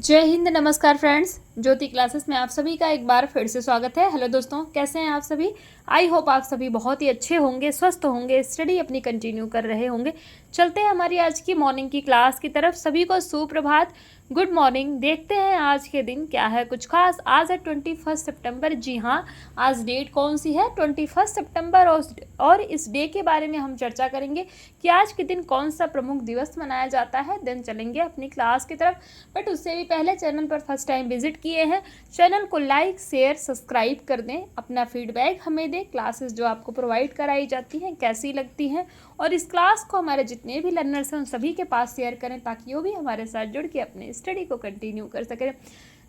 जय हिंद। नमस्कार फ्रेंड्स, ज्योति क्लासेस में आप सभी का एक बार फिर से स्वागत है। हेलो दोस्तों, कैसे हैं आप सभी? आई होप आप सभी बहुत ही अच्छे होंगे, स्वस्थ होंगे, स्टडी अपनी कंटिन्यू कर रहे होंगे। चलते हैं हमारी आज की मॉर्निंग की क्लास की तरफ। सभी को सुप्रभात, गुड मॉर्निंग। देखते हैं आज के दिन क्या है कुछ खास। आज है 21 सितंबर। जी हाँ, आज डेट कौन सी है? 21 सितंबर। और इस डे के बारे में हम चर्चा करेंगे कि आज के दिन कौन सा प्रमुख दिवस मनाया जाता है। देन चलेंगे अपनी क्लास की तरफ। बट उससे भी पहले चैनल पर फर्स्ट टाइम विजिट किए हैं, चैनल को लाइक शेयर सब्सक्राइब कर दें। अपना फीडबैक हमें दें। क्लासेस जो आपको प्रोवाइड कराई जाती हैं कैसी लगती हैं, और इस क्लास को हमारे जितने भी लर्नर्स हैं उन सभी के पास शेयर करें ताकि वो भी हमारे साथ जुड़ के अपने स्टडी को कंटिन्यू कर सकें।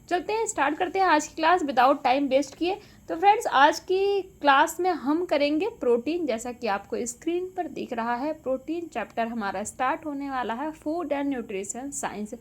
चलते हैं, स्टार्ट करते हैं आज की क्लास विदाउट टाइम वेस्ट किए। तो फ्रेंड्स, आज की क्लास में हम करेंगे प्रोटीन। जैसा कि आपको स्क्रीन पर दिख रहा है, प्रोटीन चैप्टर हमारा स्टार्ट होने वाला है, food and nutrition science.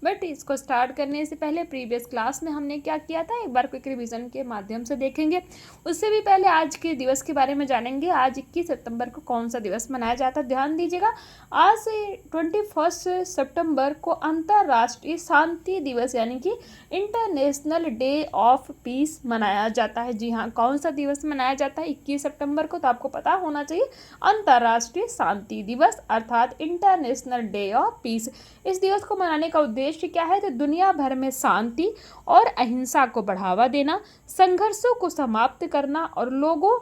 But इसको स्टार्ट करने से पहले प्रीवियस क्लास में हमने क्या किया था एक बार क्विक रिवीजन के माध्यम से देखेंगे। उससे भी पहले आज के दिवस के बारे में जानेंगे। आज 21 सितंबर को कौन सा दिवस मनाया जाता है, ध्यान दीजिएगा। आज से 21 सितंबर को अंतर्राष्ट्रीय शांति दिवस यानी कि इंटरनेशनल डे ऑफ पीस मनाया जाता है। जी हाँ, कौन सा दिवस मनाया जाता है 21 सितंबर को? तो आपको पता होना चाहिए, अंतर्राष्ट्रीय शांति दिवस अर्थात इंटरनेशनल डे ऑफ पीस। इस दिवस को मनाने का उद्देश्य क्या है? तो दुनिया भर में शांति और अहिंसा को बढ़ावा देना, संघर्षों को समाप्त करना और लोगों,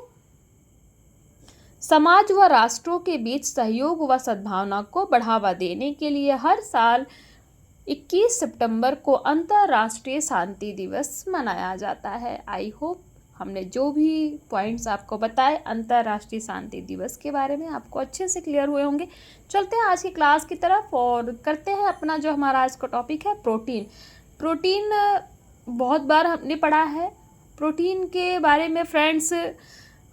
समाज व राष्ट्रों के बीच सहयोग व सद्भावना को बढ़ावा देने के लिए हर साल 21 सितंबर को अंतर्राष्ट्रीय शांति दिवस मनाया जाता है। आई होप हमने जो भी पॉइंट्स आपको बताए अंतर्राष्ट्रीय शांति दिवस के बारे में आपको अच्छे से क्लियर हुए होंगे। चलते हैं आज की क्लास की तरफ और करते हैं अपना जो हमारा आज का टॉपिक है प्रोटीन। प्रोटीन बहुत बार हमने पढ़ा है। प्रोटीन के बारे में फ्रेंड्स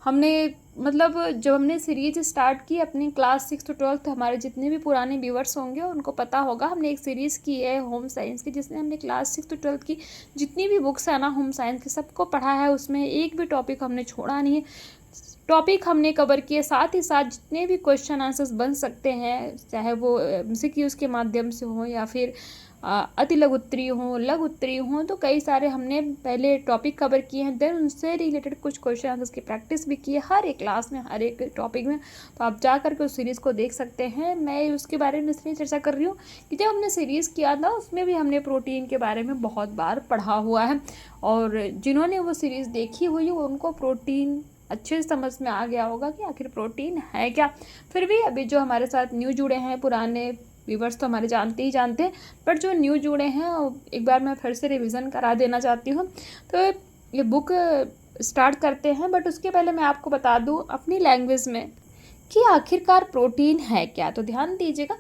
हमने जब हमने सीरीज स्टार्ट की अपनी क्लास 6 to 12, हमारे जितने भी पुराने व्यूवर्स होंगे उनको पता होगा, हमने एक सीरीज़ की है होम साइंस की, जिसमें हमने क्लास 6 to 12 की जितनी भी बुक्स है ना होम साइंस की सबको पढ़ा है। उसमें एक भी टॉपिक हमने छोड़ा नहीं है, टॉपिक हमने कवर किए। साथ ही साथ जितने भी क्वेश्चन आंसर्स बन सकते हैं, चाहे वो MCQs के माध्यम से हो या फिर अति लघु उत्तरीय हों, लघु उत्तरीय हों, तो कई सारे हमने पहले टॉपिक कवर किए हैं। देन उनसे रिलेटेड कुछ क्वेश्चन आंसर्स की प्रैक्टिस भी की है हर एक क्लास में, हर एक टॉपिक में। तो आप जा करके उस सीरीज़ को देख सकते हैं। मैं उसके बारे में इसलिए चर्चा कर रही हूँ कि जब हमने सीरीज़ किया था उसमें भी हमने प्रोटीन के बारे में बहुत बार पढ़ा हुआ है, और जिन्होंने वो सीरीज़ देखी हुई है उनको प्रोटीन अच्छे से समझ में आ गया होगा कि आखिर प्रोटीन है क्या। फिर भी अभी जो हमारे साथ न्यू जुड़े हैं, पुराने व्यूवर्स तो हमारे जानते ही जानते हैं, बट जो न्यू जुड़े हैं एक बार मैं फिर से रिवीजन करा देना चाहती हूँ। तो ये बुक स्टार्ट करते हैं, बट उसके पहले मैं आपको बता दूँ अपनी लैंग्वेज में कि आखिरकार प्रोटीन है क्या। तो ध्यान दीजिएगा,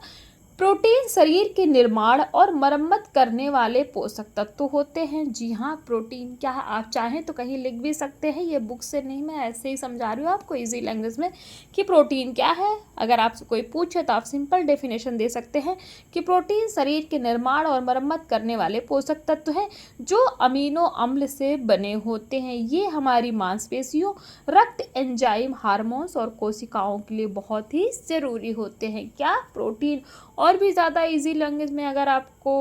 प्रोटीन शरीर के निर्माण और मरम्मत करने वाले पोषक तत्व होते हैं। जी हाँ, प्रोटीन क्या है आप चाहें तो कहीं लिख भी सकते हैं, ये बुक से नहीं, मैं ऐसे ही समझा रही हूँ आपको इजी लैंग्वेज में कि प्रोटीन क्या है। अगर आपसे कोई पूछे तो आप सिंपल डेफिनेशन दे सकते हैं कि प्रोटीन शरीर के निर्माण और मरम्मत करने वाले पोषक तत्व हैं जो अमीनो अम्ल से बने होते हैं। ये हमारी मांसपेशियों, रक्त, एंजाइम, हार्मोन्स और कोशिकाओं के लिए बहुत ही ज़रूरी होते हैं। क्या? प्रोटीन। और भी ज़्यादा इजी लैंग्वेज में अगर आपको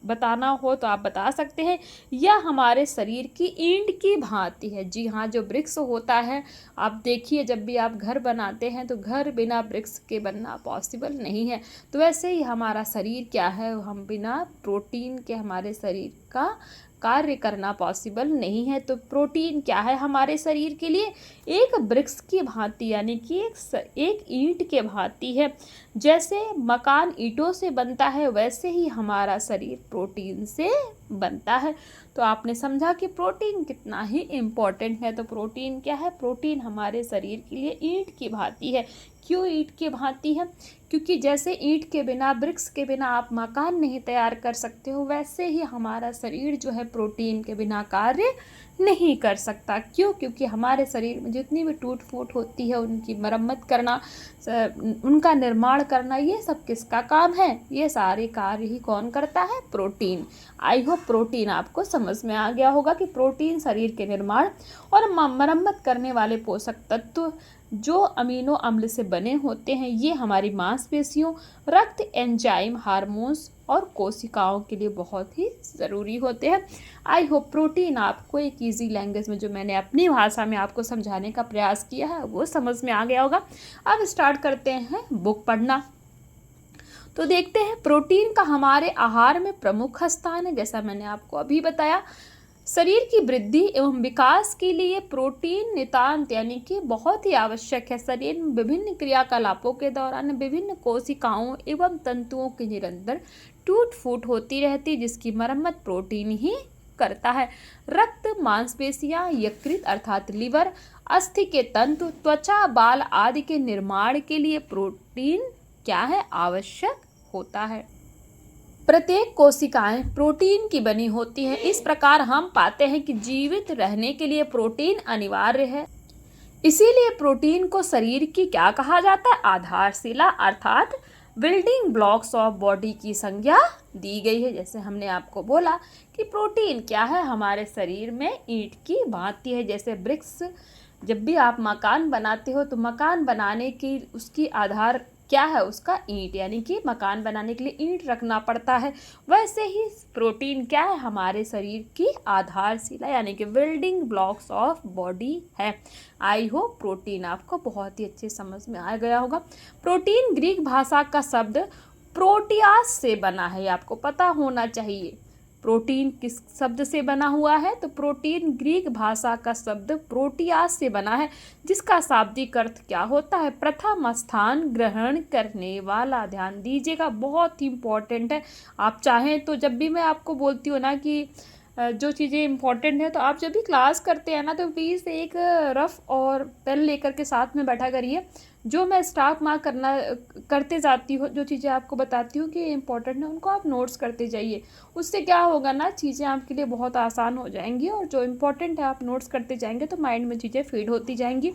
बताना हो तो आप बता सकते हैं, यह हमारे शरीर की ईंट की भांति है। जी हाँ, जो वृक्ष होता है, आप देखिए जब भी आप घर बनाते हैं तो घर बिना वृक्ष के बनना पॉसिबल नहीं है। तो वैसे ही हमारा शरीर क्या है, हम बिना प्रोटीन के हमारे शरीर का कार्य करना पॉसिबल नहीं है। तो प्रोटीन क्या है हमारे शरीर के लिए? एक वृक्ष की भांति यानी कि एक ईंट के भांति है। जैसे मकान ईंटों से बनता है वैसे ही हमारा शरीर प्रोटीन से बनता है। तो आपने समझा कि प्रोटीन कितना ही इम्पोर्टेंट है। तो प्रोटीन क्या है? प्रोटीन हमारे शरीर के लिए ईंट की भांति है। क्यों ईंट की भांति है? क्योंकि जैसे ईंट के बिना, वृक्ष के बिना आप मकान नहीं तैयार कर सकते हो, वैसे ही हमारा शरीर जो है प्रोटीन के बिना कार्य नहीं कर सकता। क्यों? क्योंकि हमारे शरीर में जितनी भी टूट फूट होती है उनकी मरम्मत करना, उनका निर्माण करना, ये सब किसका काम है? ये सारे कार्य ही कौन करता है? प्रोटीन। आई होप प्रोटीन आपको समझ में आ गया होगा कि प्रोटीन शरीर के निर्माण और मरम्मत करने वाले पोषक तत्व जो अमीनो अम्ल से बने होते हैं ये हमारी मांसपेशियों, रक्त, एंजाइम, हार्मोन्स और कोशिकाओं के लिए बहुत ही ज़रूरी होते हैं। आई होप प्रोटीन आपको एक इजी लैंग्वेज में, जो मैंने अपनी भाषा में आपको समझाने का प्रयास किया है, वो समझ में आ गया होगा। अब स्टार्ट करते हैं बुक पढ़ना। तो देखते हैं, प्रोटीन का हमारे आहार में प्रमुख स्थान है। जैसा मैंने आपको अभी बताया, शरीर की वृद्धि एवं विकास के लिए प्रोटीन नितांत यानी कि बहुत ही आवश्यक है। शरीर में विभिन्न क्रियाकलापों के दौरान विभिन्न कोशिकाओं एवं तंतुओं की निरंतर टूट फूट होती रहती, जिसकी मरम्मत प्रोटीन ही करता है। रक्त, मांसपेशियां, यकृत अर्थात लिवर, अस्थि के तंतु, त्वचा, बाल आदि के निर्माण के लिए प्रोटीन क्या है, आवश्यक होता है। प्रत्येक कोशिकाएं प्रोटीन की बनी होती हैं। इस प्रकार हम पाते हैं कि जीवित रहने के लिए प्रोटीन अनिवार्य है। इसीलिए प्रोटीन को शरीर की क्या कहा जाता है, आधारशिला अर्थात बिल्डिंग ब्लॉक्स ऑफ बॉडी की संज्ञा दी गई है। जैसे हमने आपको बोला कि प्रोटीन क्या है, हमारे शरीर में ईंट की भांति है। जैसे ब्रिक्स, जब भी आप मकान बनाते हो तो मकान बनाने की उसकी आधार क्या है, उसका ईंट, यानी कि मकान बनाने के लिए ईंट रखना पड़ता है। वैसे ही प्रोटीन क्या है, हमारे शरीर की आधारशिला यानी कि बिल्डिंग ब्लॉक्स ऑफ बॉडी है। आई होप प्रोटीन आपको बहुत ही अच्छे समझ में आ गया होगा। प्रोटीन ग्रीक भाषा का शब्द प्रोटियास से बना है, आपको पता होना चाहिए। प्रोटीन किस शब्द से बना हुआ है, तो प्रोटीन ग्रीक भाषा का शब्द प्रोटियास से बना है, जिसका शाब्दिक अर्थ क्या होता है, प्रथम स्थान ग्रहण करने वाला। ध्यान दीजिएगा, बहुत ही इंपॉर्टेंट है। आप चाहें तो जब भी मैं आपको बोलती हूँ ना कि जो चीज़ें इंपॉर्टेंट है, तो आप जब भी क्लास करते हैं ना, तो प्लीज़ एक रफ और पेन लेकर के साथ में बैठा करिए। जो मैं स्टाफ मार्क करते जाती हूँ, जो चीज़ें आपको बताती हूँ कि इम्पोर्टेंट है, उनको आप नोट्स करते जाइए। उससे क्या होगा ना, चीज़ें आपके लिए बहुत आसान हो जाएंगी, और जो इम्पोर्टेंट है आप नोट्स करते जाएंगे तो माइंड में चीज़ें फीड होती जाएंगी।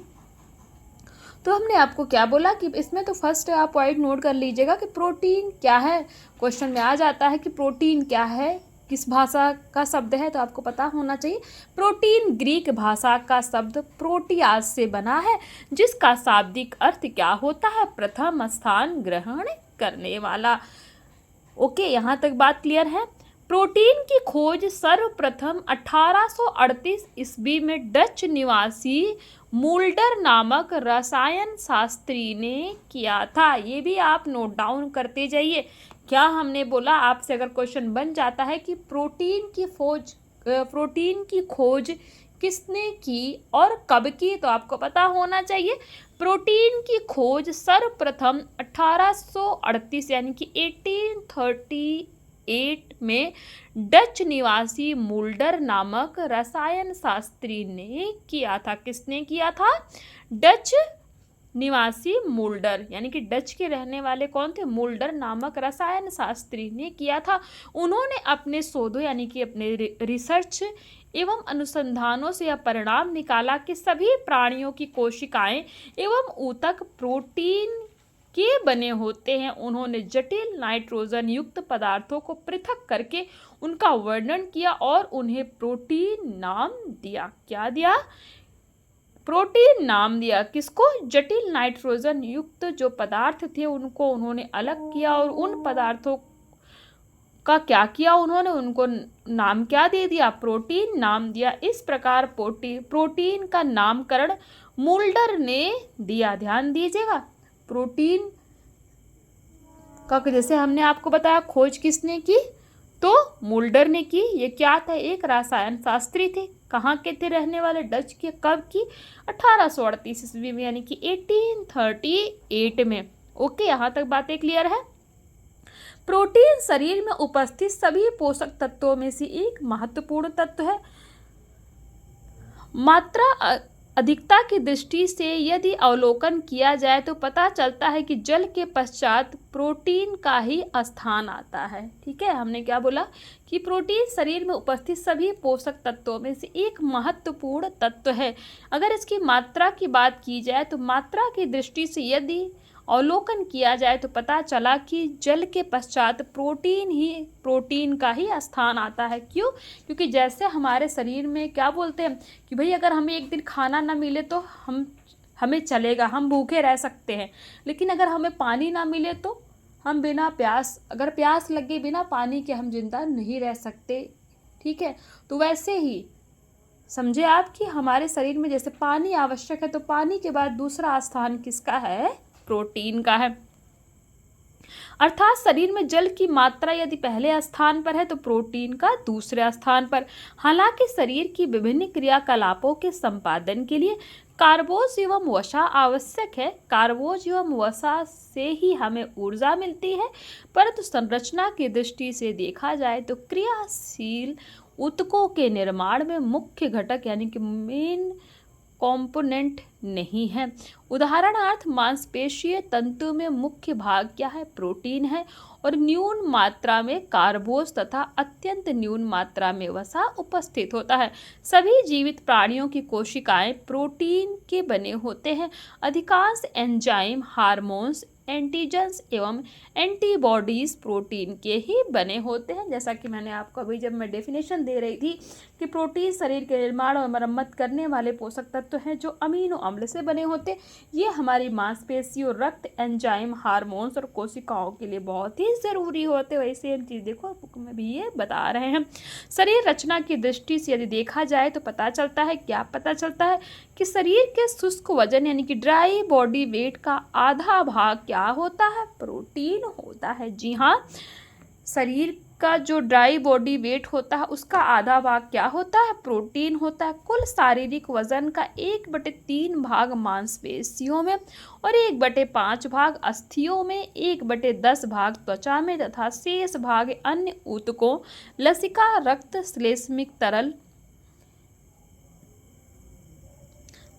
तो हमने आपको क्या बोला कि इसमें तो फर्स्ट आप पॉइंट नोट कर लीजिएगा कि प्रोटीन क्या है। क्वेश्चन में आ जाता है कि प्रोटीन क्या है, किस भाषा का शब्द है, तो आपको पता होना चाहिए। प्रोटीन ग्रीक भाषा का शब्द प्रोटियास से बना है, जिसका शाब्दिक अर्थ क्या होता है, प्रथम स्थान ग्रहण करने वाला। ओके, यहाँ तक बात क्लियर है। प्रोटीन की खोज सर्वप्रथम 1838 ईस्वी में डच निवासी मुल्डर नामक रसायन शास्त्री ने किया था। ये भी आप नोट डाउन करते जाइए। क्या हमने बोला, आपसे अगर क्वेश्चन बन जाता है कि प्रोटीन की खोज किसने की और कब की, तो आपको पता होना चाहिए। प्रोटीन की खोज सर्वप्रथम 1838 यानी कि 1838 में डच निवासी मुल्डर नामक रसायन शास्त्री ने किया था। किसने किया था, डच निवासी मुल्डर, यानी कि डच के रहने वाले कौन थे, मुल्डर नामक रसायन शास्त्री ने किया था। उन्होंने अपने शोधों यानी कि अपने रिसर्च एवं अनुसंधानों से यह परिणाम निकाला कि सभी प्राणियों की कोशिकाएं एवं ऊतक प्रोटीन के बने होते हैं। उन्होंने जटिल नाइट्रोजन युक्त पदार्थों को पृथक करके उनका वर्णन किया और उन्हें प्रोटीन नाम दिया। क्या दिया, प्रोटीन नाम दिया। किसको, जटिल नाइट्रोजन युक्त जो पदार्थ थे उनको उन्होंने अलग किया, और उन पदार्थों का क्या किया उन्होंने, उनको नाम क्या दे दिया, प्रोटीन नाम दिया। इस प्रकार प्रोटीन का नामकरण मुल्डर ने दिया। ध्यान दीजिएगा, प्रोटीन का जैसे हमने आपको बताया खोज किसने की, तो मुल्डर ने की। ये क्या था, एक रसायन शास्त्री थे। कहाँ के थे रहने वाले, डच के। कब की, 1838 ईस्वी में, यानी कि 1838 में। ओके, यहाँ तक बातें क्लियर है। प्रोटीन शरीर में उपस्थित सभी पोषक तत्वों में से एक महत्वपूर्ण तत्व है। मात्रा अधिकता की दृष्टि से यदि अवलोकन किया जाए तो पता चलता है कि जल के पश्चात प्रोटीन का ही स्थान आता है। ठीक है, हमने क्या बोला कि प्रोटीन शरीर में उपस्थित सभी पोषक तत्वों में से एक महत्वपूर्ण तत्व है। अगर इसकी मात्रा की बात की जाए तो मात्रा की दृष्टि से यदि अवलोकन किया जाए तो पता चला कि जल के पश्चात प्रोटीन का ही स्थान आता है। क्यों, क्योंकि जैसे हमारे शरीर में क्या बोलते हैं कि भाई अगर हमें एक दिन खाना ना मिले तो हम हमें चलेगा, हम भूखे रह सकते हैं। लेकिन अगर हमें पानी ना मिले तो हम बिना प्यास, अगर प्यास लगे बिना पानी के हम जिंदा नहीं रह सकते। ठीक है, तो वैसे ही समझे आप कि हमारे शरीर में जैसे पानी आवश्यक है, तो पानी के बाद दूसरा स्थान किसका है? प्रोटीन का है। अर्थात शरीर में जल की मात्रा यदि पहले स्थान पर है तो प्रोटीन का दूसरे स्थान पर। हालांकि शरीर की विभिन्न क्रियाकलापों के संपादन के लिए कार्बोज एवं वसा आवश्यक है। कार्बोज एवं वसा से ही हमें ऊर्जा मिलती है, परंतु संरचना की दृष्टि से देखा जाए तो क्रियाशील ऊतकों के निर्माण में मुख्य घटक यानी कि मेन कंपोनेंट नहीं है। उदाहरणार्थ मांसपेशीय तंतु में मुख्य भाग क्या है? प्रोटीन है, और न्यून मात्रा में कार्बोज तथा अत्यंत न्यून मात्रा में वसा उपस्थित होता है। सभी जीवित प्राणियों की कोशिकाएं प्रोटीन के बने होते हैं। अधिकांश एंजाइम, हार्मोन्स, एंटीजन्स एवं एंटीबॉडीज प्रोटीन के ही बने होते हैं। जैसा कि मैंने आपको अभी जब मैं डेफिनेशन दे रही थी कि प्रोटीन शरीर के निर्माण और मरम्मत करने वाले पोषक तत्व हैं जो अमीनो अम्ल से बने होते। ये हमारी मांसपेशियों, रक्त, एंजाइम, हार्मोन्स और कोशिकाओं के लिए बहुत ही ज़रूरी होते। वैसे हम चीज़ देखो बुक में भी ये बता रहे हैं। शरीर रचना की दृष्टि से यदि देखा जाए तो पता चलता है, क्या पता चलता है कि शरीर के शुष्क वजन यानी कि ड्राई बॉडी वेट का आधा भाग क्या होता है? प्रोटीन होता है। जी हाँ, शरीर का जो ड्राई बॉडी वेट होता है उसका आधा भाग क्या होता है? प्रोटीन होता है। कुल शारीरिक वजन का 1/3 भाग मांसपेशियों में और 1/5 भाग अस्थियों में, 1/10 भाग त्वचा में तथा शेष भाग अन्य ऊतकों, लसिका, रक्त, श्लेष्मिक तरल,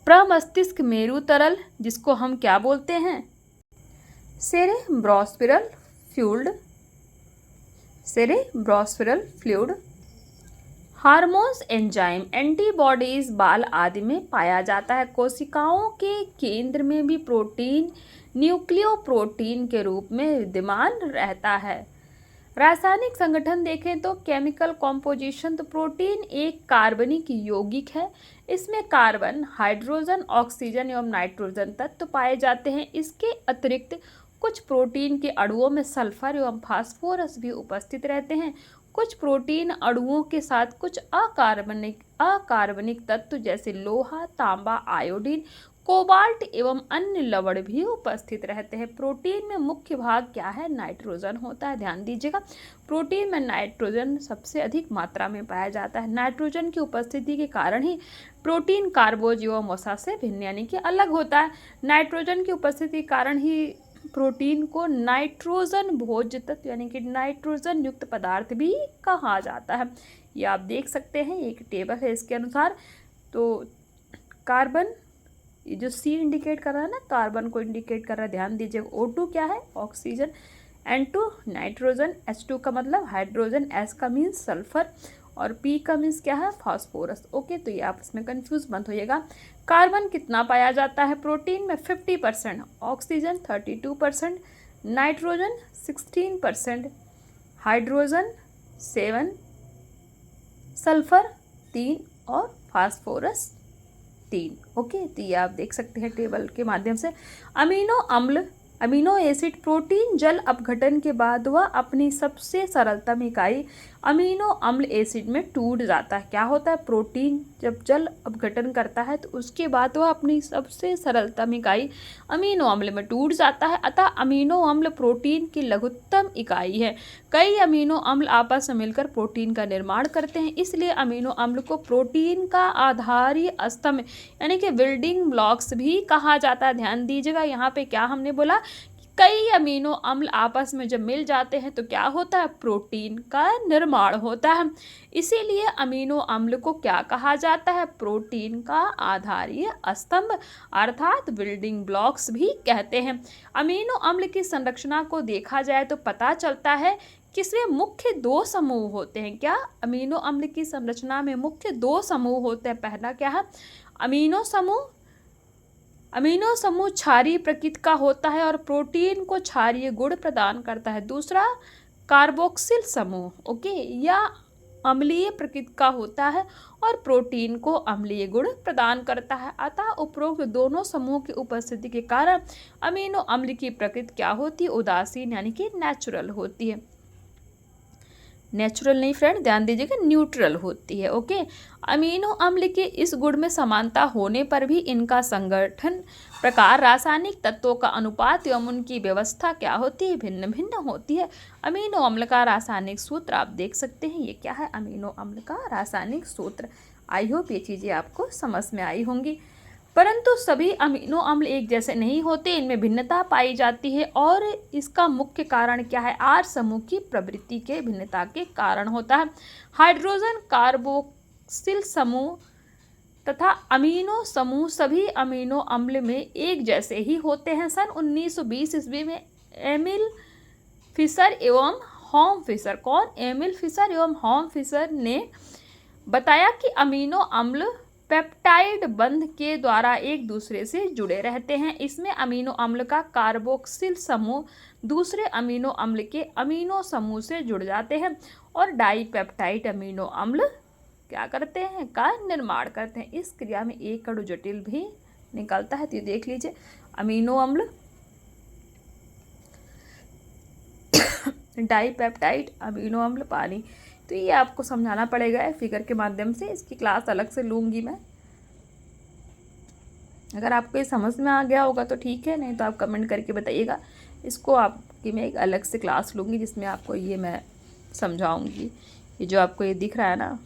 प्रमस्तिष्क मेरु तरल, जिसको हम क्या बोलते हैं? Cerebrospinal fluid, cerebrospinal fluid, hormones, enzyme, antibodies बाल आदि में पाया जाता है। कोशिकाओं के केंद्र में भी प्रोटीन न्यूक्लियोप्रोटीन के रूप में विद्यमान रहता है। रासायनिक संगठन देखें तो केमिकल कॉम्पोजिशन, तो प्रोटीन एक कार्बनिक यौगिक है। इसमें कार्बन, हाइड्रोजन, ऑक्सीजन एवं नाइट्रोजन तत्व पाए जाते हैं। इसके अतिरिक्त कुछ प्रोटीन के अणुओं में सल्फर एवं फास्फोरस भी उपस्थित रहते हैं। कुछ प्रोटीन अणुओं के साथ कुछ अकार्बनिक तत्व जैसे लोहा, तांबा, आयोडीन, कोबाल्ट एवं अन्य लवण भी उपस्थित रहते हैं। प्रोटीन में मुख्य भाग क्या है? नाइट्रोजन होता है। ध्यान दीजिएगा, प्रोटीन में नाइट्रोजन सबसे अधिक मात्रा में पाया जाता है। नाइट्रोजन की उपस्थिति के कारण ही प्रोटीन कार्बोज एवं वसा से भिन्न यानी कि अलग होता है। नाइट्रोजन की उपस्थिति के कारण ही प्रोटीन को नाइट्रोजन भोज्य तत्व यानी कि नाइट्रोजन युक्त पदार्थ भी कहा जाता है। ये आप देख सकते हैं, एक टेबल है इसके अनुसार। तो कार्बन, ये जो सी इंडिकेट कर रहा है ना, कार्बन को इंडिकेट कर रहा है, ध्यान दीजिए। O2 क्या है? ऑक्सीजन, N2 नाइट्रोजन, H2 का मतलब हाइड्रोजन, S का मीन्स सल्फर और P का मीन्स क्या है? फास्फोरस। ओके, तो ये आप इसमें कंफ्यूज मत होइएगा। कार्बन कितना पाया जाता है प्रोटीन में? 50%, ऑक्सीजन 32%, नाइट्रोजन 16%, हाइड्रोजन 7, सल्फर 3 और फास्फोरस 3। ओके, तो ये आप देख सकते हैं टेबल के माध्यम से। अमीनो एसिड प्रोटीन जल अपघटन के बाद वह अपनी सबसे सरलतम इकाई अमीनो अम्ल एसिड में टूट जाता है। क्या होता है? प्रोटीन जब जल अपघटन करता है तो उसके बाद वह अपनी सबसे सरलतम इकाई अमीनो अम्ल में टूट जाता है। अतः अमीनो अम्ल प्रोटीन की लघुत्तम इकाई है। कई अमीनो अम्ल आपस में मिलकर प्रोटीन का निर्माण करते हैं, इसलिए अमीनो अम्ल को प्रोटीन का आधारीय स्तंभ यानी कि बिल्डिंग ब्लॉक्स भी कहा जाता है। ध्यान दीजिएगा, यहाँ पे क्या हमने बोला, कई अमीनो अम्ल आपस में जब मिल जाते हैं तो क्या होता है? प्रोटीन का निर्माण होता है। इसीलिए अमीनो अम्ल को क्या कहा जाता है? प्रोटीन का आधारीय स्तंभ अर्थात बिल्डिंग ब्लॉक्स भी कहते हैं। अमीनो अम्ल की संरचना को देखा जाए तो पता चलता है कि इसमें मुख्य 2 समूह होते हैं। क्या? अमीनो अम्ल की संरचना में मुख्य 2 समूह होते हैं। पहला क्या है? अमीनो समूह क्षारीय प्रकृति का होता है और प्रोटीन को क्षारीय गुण प्रदान करता है। दूसरा कार्बोक्सिल समूह, ओके, या अम्लीय प्रकृति का होता है और प्रोटीन को अम्लीय गुण प्रदान करता है। अतः उपरोक्त दोनों समूह की उपस्थिति के कारण अमीनो अम्ल की प्रकृति क्या होती है? उदासीन यानी कि नेचुरल होती है। नेचुरल नहीं फ्रेंड, ध्यान दीजिएगा, न्यूट्रल होती है। ओके, अमीनो अम्ल के इस गुण में समानता होने पर भी इनका संगठन प्रकार, रासायनिक तत्वों का अनुपात एवं उनकी व्यवस्था क्या होती है? भिन्न भिन्न होती है। अमीनो अम्ल का रासायनिक सूत्र आप देख सकते हैं, ये क्या है? अमीनो अम्ल का रासायनिक सूत्र। आई होप ये चीज़ें आपको समझ में आई होंगी। परंतु सभी अमीनो अम्ल एक जैसे नहीं होते, इनमें भिन्नता पाई जाती है और इसका मुख्य कारण क्या है? आर समूह की प्रवृत्ति के भिन्नता के कारण होता है। हाइड्रोजन कार्बोक्सिल समूह तथा अमीनो समूह सभी अमीनो अम्ल में एक जैसे ही होते हैं। सन 1920 ईस्वी में एमिल फिशर एवं हॉम फिशर, कौन? एमिल फिशर एवं हॉम फिशर ने बताया कि अमीनो अम्ल पेप्टाइड बंध के द्वारा एक दूसरे से जुड़े रहते हैं। इसमें अमीनो अम्ल का कार्बोक्सिल समूह दूसरे अमीनो अम्ल के अमीनो समूह से जुड़ जाते हैं और डाइपेप्टाइड अमीनो अम्ल क्या करते हैं? का निर्माण करते हैं। इस क्रिया में एक अणु जटिल भी निकलता है। तो ये देख लीजिए, अमीनो अम्ल डाइपेप्टाइड अमीनो अम्ल पानी। तो ये आपको समझाना पड़ेगा फिगर के माध्यम से, इसकी क्लास अलग से लूँगी मैं। अगर आपको ये समझ में आ गया होगा तो ठीक है, नहीं तो आप कमेंट करके बताइएगा। इसको आपकी मैं एक अलग से क्लास लूँगी जिसमें आपको ये मैं समझाऊँगी। ये जो आपको ये दिख रहा है ना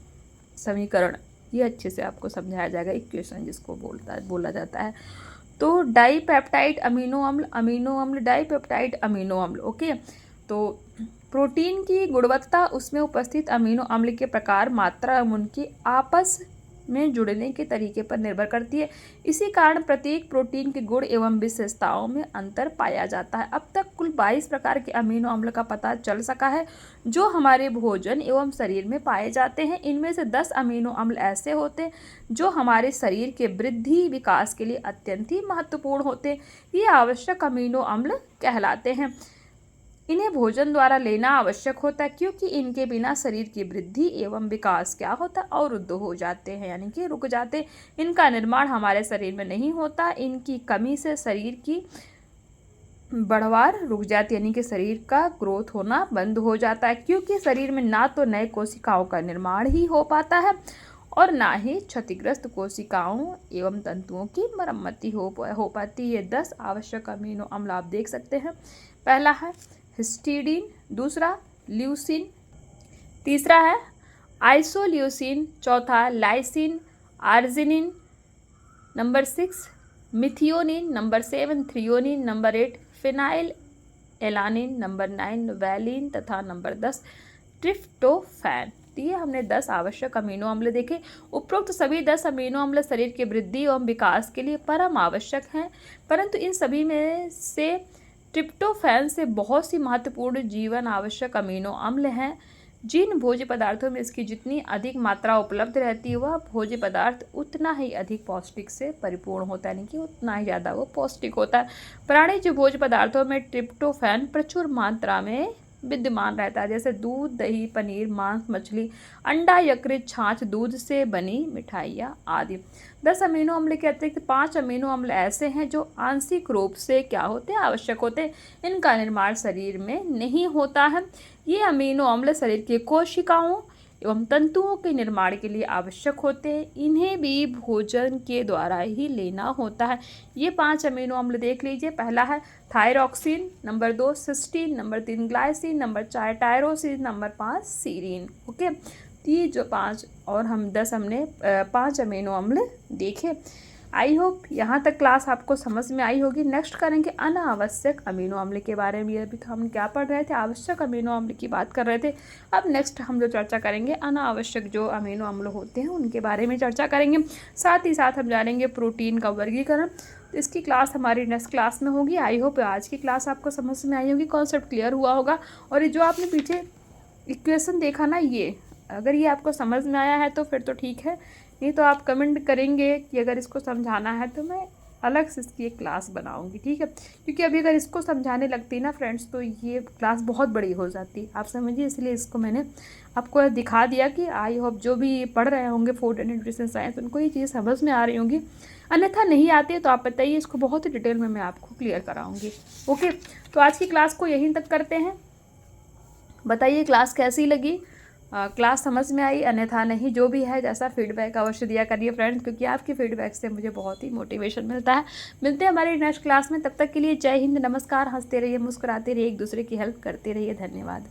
समीकरण, ये अच्छे से आपको समझाया जाएगा, इक्वेशन जिसको बोला जाता है। तो डाइपेप्टाइड अमीनो अम्ल डाइपेप्टाइड अमीनो अम्ल। ओके, तो प्रोटीन की गुणवत्ता उसमें उपस्थित अमीनो अम्ल के प्रकार, मात्रा एवं उनकी आपस में जुड़ने के तरीके पर निर्भर करती है। इसी कारण प्रत्येक प्रोटीन के गुण एवं विशेषताओं में अंतर पाया जाता है। अब तक कुल 22 प्रकार के अमीनो अम्ल का पता चल सका है जो हमारे भोजन एवं शरीर में पाए जाते हैं। इनमें से 10 अमीनो अम्ल ऐसे होते हैं जो हमारे शरीर के वृद्धि विकास के लिए अत्यंत ही महत्वपूर्ण होते हैं। ये आवश्यक अमीनो अम्ल कहलाते हैं। इन्हें भोजन द्वारा लेना आवश्यक होता है क्योंकि इनके बिना शरीर की वृद्धि एवं विकास क्या होता है? अवरुद्ध हो जाते हैं, यानी कि रुक जाते हैं। इनका निर्माण हमारे शरीर में नहीं होता। इनकी कमी से शरीर की बढ़वार रुक जाती है, यानी कि शरीर का ग्रोथ होना बंद हो जाता है, क्योंकि शरीर में ना तो नए कोशिकाओं का निर्माण ही हो पाता है और ना ही क्षतिग्रस्त कोशिकाओं एवं तंतुओं की मरम्मति हो पाती है। 10 आवश्यक अमीनो अम्ल आप देख सकते हैं। पहला है हिस्टीडीन, दूसरा ल्यूसीन, तीसरा है आइसोल्यूसीन, चौथा lysine, arginine, number 6 methionine, number 7 threonine, number 8 phenyl alanine, number 9 valine तथा नंबर 10 ट्रिप्टोफैन। तो ये हमने 10 आवश्यक अमीनो अम्ल देखे। उपरोक्त सभी 10 अमीनो अम्ल शरीर के वृद्धि एवं विकास के लिए परम आवश्यक हैं, परंतु इन सभी में से ट्रिप्टोफैन से बहुत सी महत्वपूर्ण जीवन आवश्यक अमीनो अम्ल हैं। जिन भोज्य पदार्थों में इसकी जितनी अधिक मात्रा उपलब्ध रहती है वह भोज्य पदार्थ उतना ही अधिक पौष्टिक से परिपूर्ण होता है, यानी कि उतना ही ज़्यादा वो पौष्टिक होता है। प्राणिज भोज्य पदार्थों में ट्रिप्टोफैन प्रचुर मात्रा में विद्यमान रहता है, जैसे दूध, दही, पनीर, मांस, मछली, अंडा, यकृत, छाछ, दूध से बनी मिठाइयाँ आदि। 10 अमीनो अम्ल के अतिरिक्त 5 अमीनो अम्ल ऐसे हैं जो आंशिक रूप से क्या होते हैं? आवश्यक होते हैं। इनका निर्माण शरीर में नहीं होता है। ये अमीनो अम्ल शरीर के कोशिकाओं एवं तंतुओं के निर्माण के लिए आवश्यक होते हैं। इन्हें भी भोजन के द्वारा ही लेना होता है। ये 5 अमीनो अम्ल देख लीजिए। पहला है thyroxine, number 2 cysteine, number 3 glycine, number 4 tyrosine, number 5 serine. Okay, तो ये जो 5 और हम 10 हमने 5 अमीनो अम्ल देखे। आई होप यहाँ तक क्लास आपको समझ में आई होगी। नेक्स्ट करेंगे अनावश्यक अमीनो अम्ल के बारे में। अभी तो हम क्या पढ़ रहे थे? आवश्यक अमीनो अम्ल की बात कर रहे थे। अब नेक्स्ट हम जो चर्चा करेंगे अनावश्यक जो अमीनो अम्ल होते हैं उनके बारे में चर्चा करेंगे। साथ ही साथ हम जानेंगे प्रोटीन का वर्गीकरण। तो इसकी क्लास हमारी नेक्स्ट क्लास में होगी। आई होप आज की क्लास आपको समझ में आई होगी, कॉन्सेप्ट क्लियर हुआ होगा। और ये जो आपने पीछे इक्वेशन देखा ना, ये अगर ये आपको समझ में आया है तो फिर तो ठीक है, नहीं तो आप कमेंट करेंगे कि अगर इसको समझाना है तो मैं अलग से इसकी एक क्लास बनाऊंगी, ठीक है। क्योंकि अभी अगर इसको समझाने लगती ना फ्रेंड्स तो ये क्लास बहुत बड़ी हो जाती, आप समझिए। इसलिए इसको मैंने आपको दिखा दिया कि आई होप जो भी पढ़ रहे होंगे फूड एंड न्यूट्रिशन साइंस उनको ये चीज़ समझ में आ रही होंगी। अन्यथा नहीं आती है तो आप बताइए, इसको बहुत ही डिटेल में मैं आपको क्लियर कराऊंगी। ओके, तो आज की क्लास को यहीं तक करते हैं। बताइए क्लास कैसी लगी, क्लास समझ में आई, अन्यथा नहीं, जो भी है जैसा फीडबैक अवश्य दिया करिए फ्रेंड्स, क्योंकि आपके फीडबैक से मुझे बहुत ही मोटिवेशन मिलता है। मिलते हैं हमारी नेक्स्ट क्लास में, तब तक के लिए जय हिंद, नमस्कार। हंसते रहिए, मुस्कुराते रहिए, एक दूसरे की हेल्प करते रहिए। धन्यवाद।